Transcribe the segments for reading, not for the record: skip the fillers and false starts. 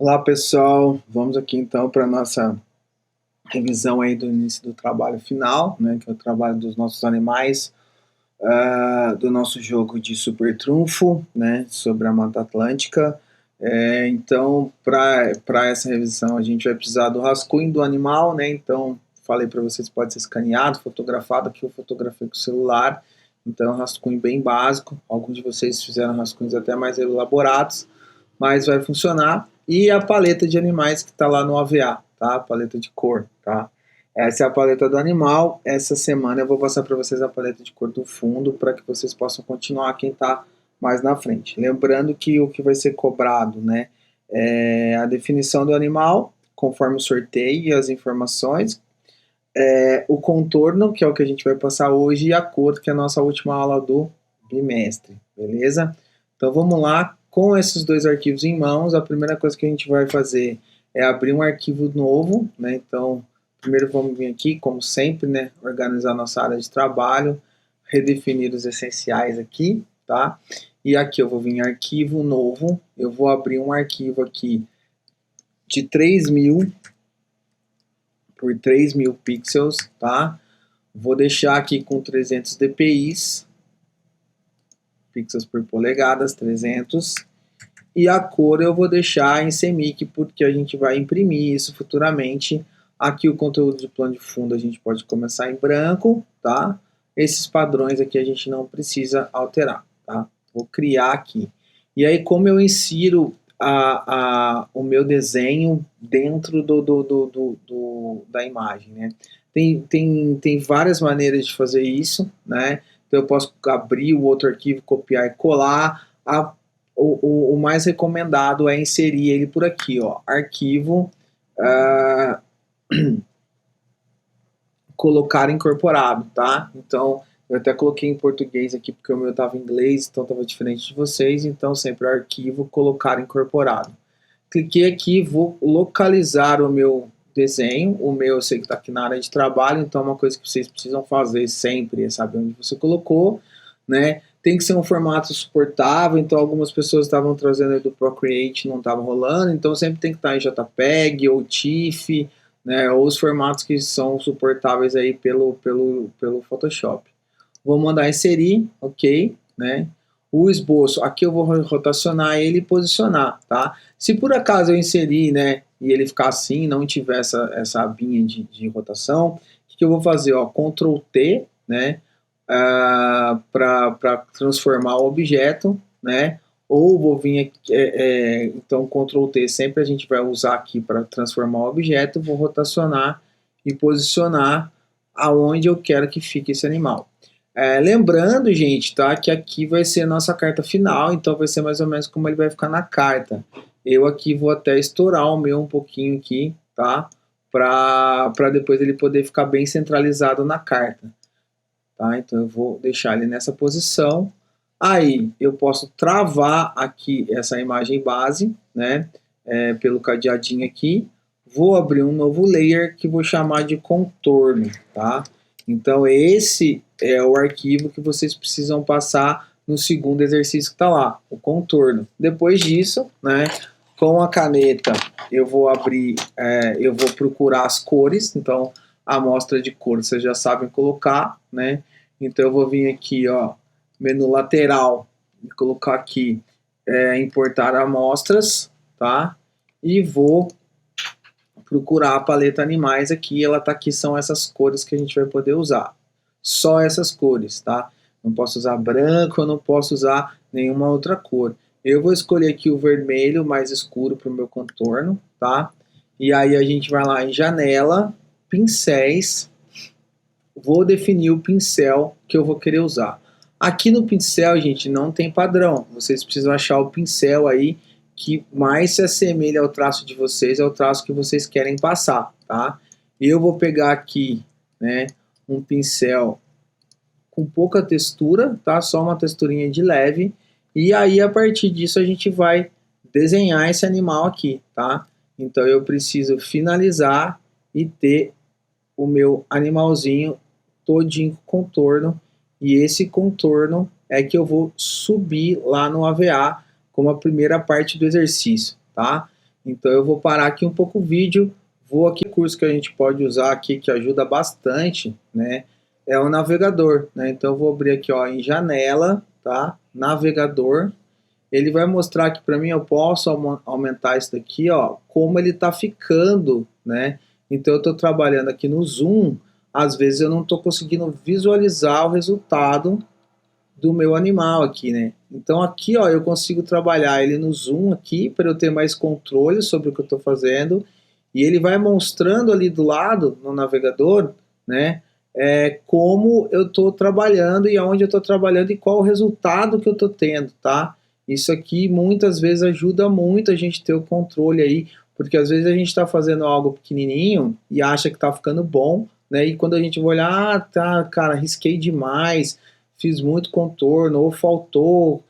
Olá pessoal, vamos aqui então para a nossa revisão aí do início do trabalho final, né, que é o trabalho dos nossos animais, do nosso jogo de super trunfo, né, sobre a Mata Atlântica. Então, para essa revisão a gente vai precisar do rascunho do animal, né, então falei para vocês, pode ser escaneado, fotografado, aqui eu fotografei com o celular, então é um rascunho bem básico, alguns de vocês fizeram rascunhos até mais elaborados, mas vai funcionar. E a paleta de animais que está lá no AVA, tá? A paleta de cor, tá? Essa é a paleta do animal. Essa semana eu vou passar para vocês a paleta de cor do fundo para que vocês possam continuar quem está mais na frente. Lembrando que o que vai ser cobrado, né, é a definição do animal, conforme o sorteio e as informações, o contorno, que é o que a gente vai passar hoje, e a cor, que é a nossa última aula do bimestre, beleza? Então vamos lá, com esses dois arquivos em mãos, a primeira coisa que a gente vai fazer é abrir um arquivo novo, né? Então, primeiro vamos vir aqui, como sempre, né? Organizar nossa área de trabalho, redefinir os essenciais aqui, tá? E aqui eu vou vir em arquivo novo, eu vou abrir um arquivo aqui de 3000 por 3000 pixels, tá? Vou deixar aqui com 300 dpi, pixels por polegadas, 300. E a cor eu vou deixar em CMYK, porque a gente vai imprimir isso futuramente. Aqui o conteúdo de plano de fundo a gente pode começar em branco, tá? Esses padrões aqui a gente não precisa alterar, tá? Vou criar aqui. E aí como eu insiro o meu desenho dentro da imagem, né? Tem várias maneiras de fazer isso, né? Então eu posso abrir o outro arquivo, copiar e colar. O mais recomendado é inserir ele por aqui, ó, arquivo, colocar incorporado, tá? Então, eu até coloquei em português aqui, porque o meu estava em inglês, então estava diferente de vocês, então sempre arquivo, colocar incorporado. Cliquei aqui, vou localizar o meu desenho, o meu eu sei que está aqui na área de trabalho, então uma coisa que vocês precisam fazer sempre é saber onde você colocou, né? Tem que ser um formato suportável, então algumas pessoas estavam trazendo aí do Procreate, não estava rolando, então sempre tem que estar em JPEG ou TIFF, né, ou os formatos que são suportáveis aí pelo Photoshop. Vou mandar inserir, ok, né? O esboço, aqui eu vou rotacionar ele e posicionar, tá? Se por acaso eu inserir, né, e ele ficar assim, não tiver essa abinha de rotação, o que eu vou fazer, ó, Ctrl T, né, para transformar o objeto, né, ou vou vir aqui, então Ctrl T sempre a gente vai usar aqui para transformar o objeto, vou rotacionar e posicionar aonde eu quero que fique esse animal. Lembrando, gente, tá, que aqui vai ser a nossa carta final, então vai ser mais ou menos como ele vai ficar na carta. Eu aqui vou até estourar o meu um pouquinho aqui, tá, para depois ele poder ficar bem centralizado na carta. Tá? Então eu vou deixar ele nessa posição. Aí eu posso travar aqui essa imagem base, né? Pelo cadeadinho aqui. Vou abrir um novo layer que vou chamar de contorno, tá? Então esse é o arquivo que vocês precisam passar no segundo exercício que está lá, o contorno. Depois disso, né? Com a caneta eu vou abrir, eu vou procurar as cores. Então a amostra de cor vocês já sabem colocar, né? Então eu vou vir aqui, ó, menu lateral, e colocar aqui importar amostras, tá? E vou procurar a paleta animais aqui, ela tá aqui, são essas cores que a gente vai poder usar. Só essas cores, tá? Não posso usar branco, eu não posso usar nenhuma outra cor. Eu vou escolher aqui o vermelho mais escuro para o meu contorno, tá? E aí a gente vai lá em janela, pincéis, vou definir o pincel que eu vou querer usar. Aqui no pincel, gente, não tem padrão. Vocês precisam achar o pincel aí que mais se assemelha ao traço de vocês, ao traço que vocês querem passar, tá? Eu vou pegar aqui, né, um pincel com pouca textura, tá? Só uma texturinha de leve. E aí, a partir disso, a gente vai desenhar esse animal aqui, tá? Então, eu preciso finalizar e ter o meu animalzinho todinho com contorno, e esse contorno é que eu vou subir lá no AVA como a primeira parte do exercício, tá? Então eu vou parar aqui um pouco o vídeo, vou aqui curso que a gente pode usar aqui que ajuda bastante, né? É o navegador, né? Então eu vou abrir aqui, ó, em janela, tá? Navegador. Ele vai mostrar aqui para mim, eu posso aumentar isso daqui, ó, como ele tá ficando, né? Então eu estou trabalhando aqui no zoom, às vezes eu não estou conseguindo visualizar o resultado do meu animal aqui, né? Então aqui, ó, eu consigo trabalhar ele no zoom aqui para eu ter mais controle sobre o que eu estou fazendo e ele vai mostrando ali do lado no navegador, né? Como eu estou trabalhando e aonde eu estou trabalhando e qual o resultado que eu estou tendo, tá? Isso aqui muitas vezes ajuda muito a gente ter o controle aí, porque às vezes a gente está fazendo algo pequenininho e acha que está ficando bom, né? E quando a gente vai olhar, ah, tá, cara, risquei demais, fiz muito contorno, ou faltou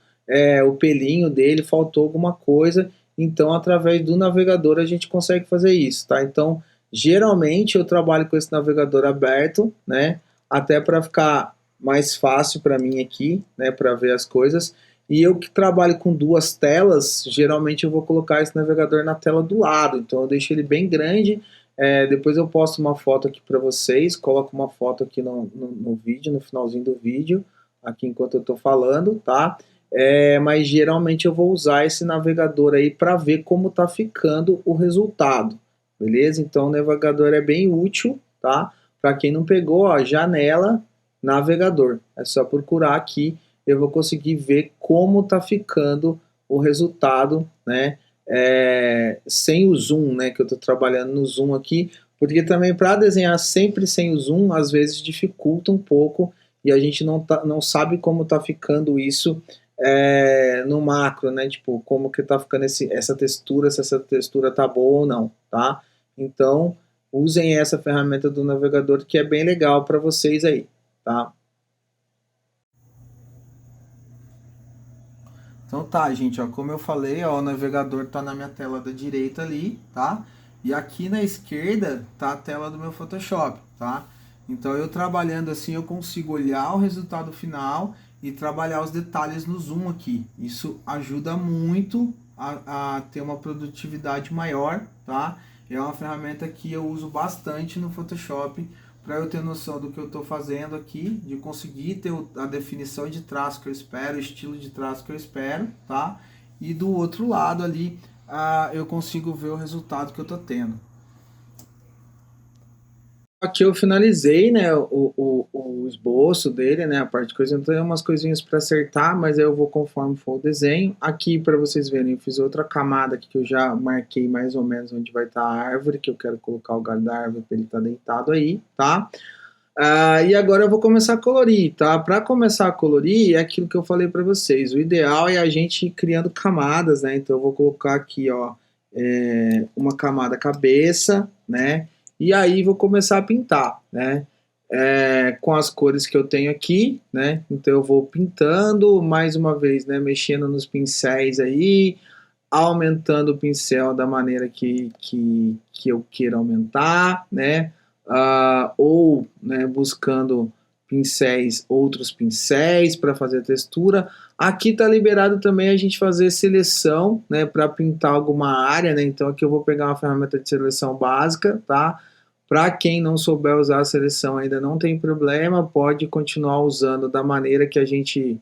o pelinho dele, faltou alguma coisa. Então, através do navegador, a gente consegue fazer isso, tá? Então, geralmente eu trabalho com esse navegador aberto, né? Até para ficar mais fácil para mim aqui, né? Para ver as coisas. E eu que trabalho com duas telas, geralmente eu vou colocar esse navegador na tela do lado. Então, eu deixo ele bem grande. Depois eu posto uma foto aqui para vocês, coloco uma foto aqui no vídeo, no finalzinho do vídeo, aqui enquanto eu estou falando, tá? Mas geralmente eu vou usar esse navegador aí para ver como está ficando o resultado, beleza? Então o navegador é bem útil, tá? Para quem não pegou, ó, janela, navegador. É só procurar aqui, eu vou conseguir ver como está ficando o resultado, né? Sem o zoom, né? Que eu estou trabalhando no zoom aqui, porque também para desenhar sempre sem o zoom, às vezes dificulta um pouco e a gente não sabe como está ficando isso no macro, né? Tipo, como que tá ficando essa textura, se essa textura tá boa ou não, tá? Então, usem essa ferramenta do navegador que é bem legal para vocês aí, tá? Então tá, gente, ó, como eu falei, ó, o navegador tá na minha tela da direita ali, tá? E aqui na esquerda tá a tela do meu Photoshop, tá? Então eu trabalhando assim eu consigo olhar o resultado final e trabalhar os detalhes no zoom aqui. Isso ajuda muito a ter uma produtividade maior, tá? É uma ferramenta que eu uso bastante no Photoshop para eu ter noção do que eu estou fazendo aqui, de conseguir ter a definição de traço que eu espero, o estilo de traço que eu espero, tá? E do outro lado ali, eu consigo ver o resultado que eu estou tendo. Aqui eu finalizei, né, o esboço dele, né, a parte de coisa, então tem umas coisinhas para acertar, mas aí eu vou conforme for o desenho. Aqui, para vocês verem, eu fiz outra camada aqui que eu já marquei mais ou menos onde vai estar a árvore, que eu quero colocar o galho da árvore para ele estar deitado aí, tá? E agora eu vou começar a colorir, tá? Para começar a colorir, é aquilo que eu falei para vocês, o ideal é a gente ir criando camadas, né? Então eu vou colocar aqui, ó, uma camada cabeça, né? E aí vou começar a pintar, né? Com as cores que eu tenho aqui, né? Então eu vou pintando mais uma vez, né? Mexendo nos pincéis aí, aumentando o pincel da maneira que eu queira aumentar, né? Ou, né, buscando pincéis, outros pincéis para fazer textura. Aqui está liberado também a gente fazer seleção, né, para pintar alguma área, né? Então aqui eu vou pegar uma ferramenta de seleção básica, tá? Para quem não souber usar a seleção ainda não tem problema, pode continuar usando da maneira que a gente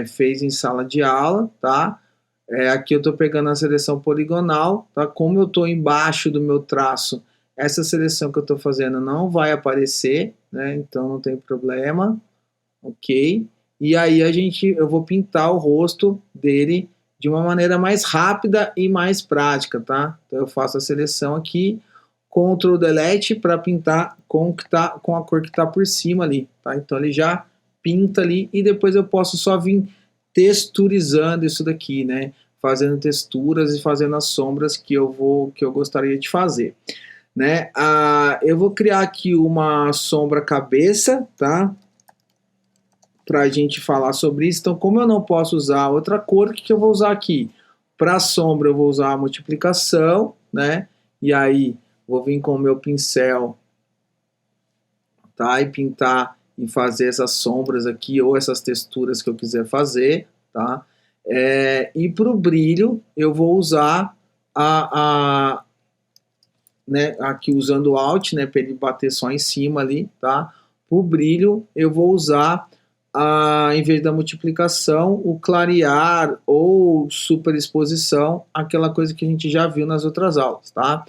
fez em sala de aula, tá? Aqui eu estou pegando a seleção poligonal, tá? Como eu estou embaixo do meu traço, essa seleção que eu estou fazendo não vai aparecer, né? Então não tem problema, ok? E aí eu vou pintar o rosto dele de uma maneira mais rápida e mais prática, tá? Então eu faço a seleção aqui, Ctrl Delete para pintar com a cor que está por cima ali, tá? Então ele já pinta ali e depois eu posso só vir texturizando isso daqui, né? Fazendo texturas e fazendo as sombras que eu gostaria de fazer, né? Eu vou criar aqui uma sombra cabeça, tá? Para a gente falar sobre isso. Então, como eu não posso usar outra cor, o que eu vou usar aqui? Para a sombra eu vou usar a multiplicação, né? E aí vou vir com o meu pincel, tá? E pintar e fazer essas sombras aqui ou essas texturas que eu quiser fazer, tá? E para o brilho eu vou usar Né, aqui usando o Alt, né, para ele bater só em cima ali, tá? O brilho eu vou usar, em vez da multiplicação, o clarear ou superexposição, aquela coisa que a gente já viu nas outras aulas, tá?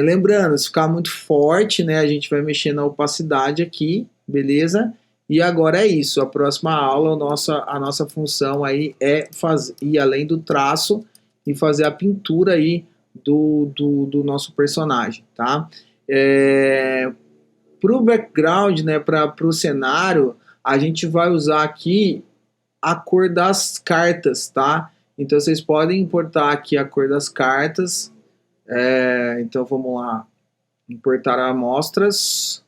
Lembrando, se ficar muito forte, né, a gente vai mexer na opacidade aqui, beleza? E agora é isso, a próxima aula, a nossa função aí é ir além do traço e fazer a pintura aí do nosso personagem, tá? Para o background, né, para o cenário, a gente vai usar aqui a cor das cartas, tá? Então vocês podem importar aqui a cor das cartas. Então vamos lá, importar amostras.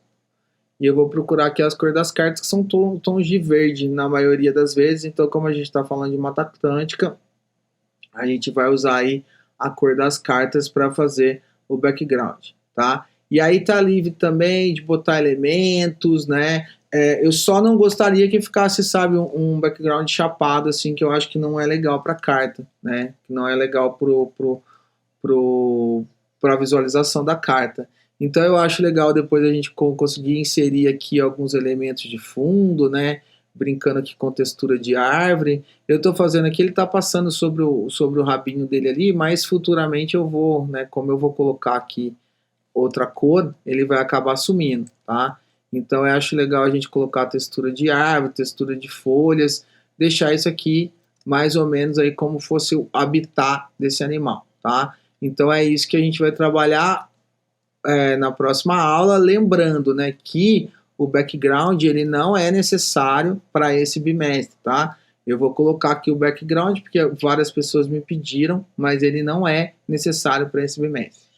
E eu vou procurar aqui as cores das cartas, que são tons de verde na maioria das vezes. Então, como a gente está falando de Mata Atlântica, a gente vai usar aí a cor das cartas para fazer o background, tá? E aí tá livre também de botar elementos, né? Eu só não gostaria que ficasse, sabe, um background chapado, assim, que eu acho que não é legal para carta, né? Que não é legal para a visualização da carta. Então eu acho legal depois a gente conseguir inserir aqui alguns elementos de fundo, né? Brincando aqui com textura de árvore. Eu estou fazendo aqui, ele está passando sobre o rabinho dele ali, mas futuramente eu vou, né? Como eu vou colocar aqui outra cor, ele vai acabar sumindo, tá? Então eu acho legal a gente colocar textura de árvore, textura de folhas, deixar isso aqui mais ou menos aí como fosse o habitat desse animal, tá? Então é isso que a gente vai trabalhar na próxima aula, lembrando, né, que o background ele não é necessário para esse bimestre, tá? Eu vou colocar aqui o background porque várias pessoas me pediram, mas ele não é necessário para esse bimestre.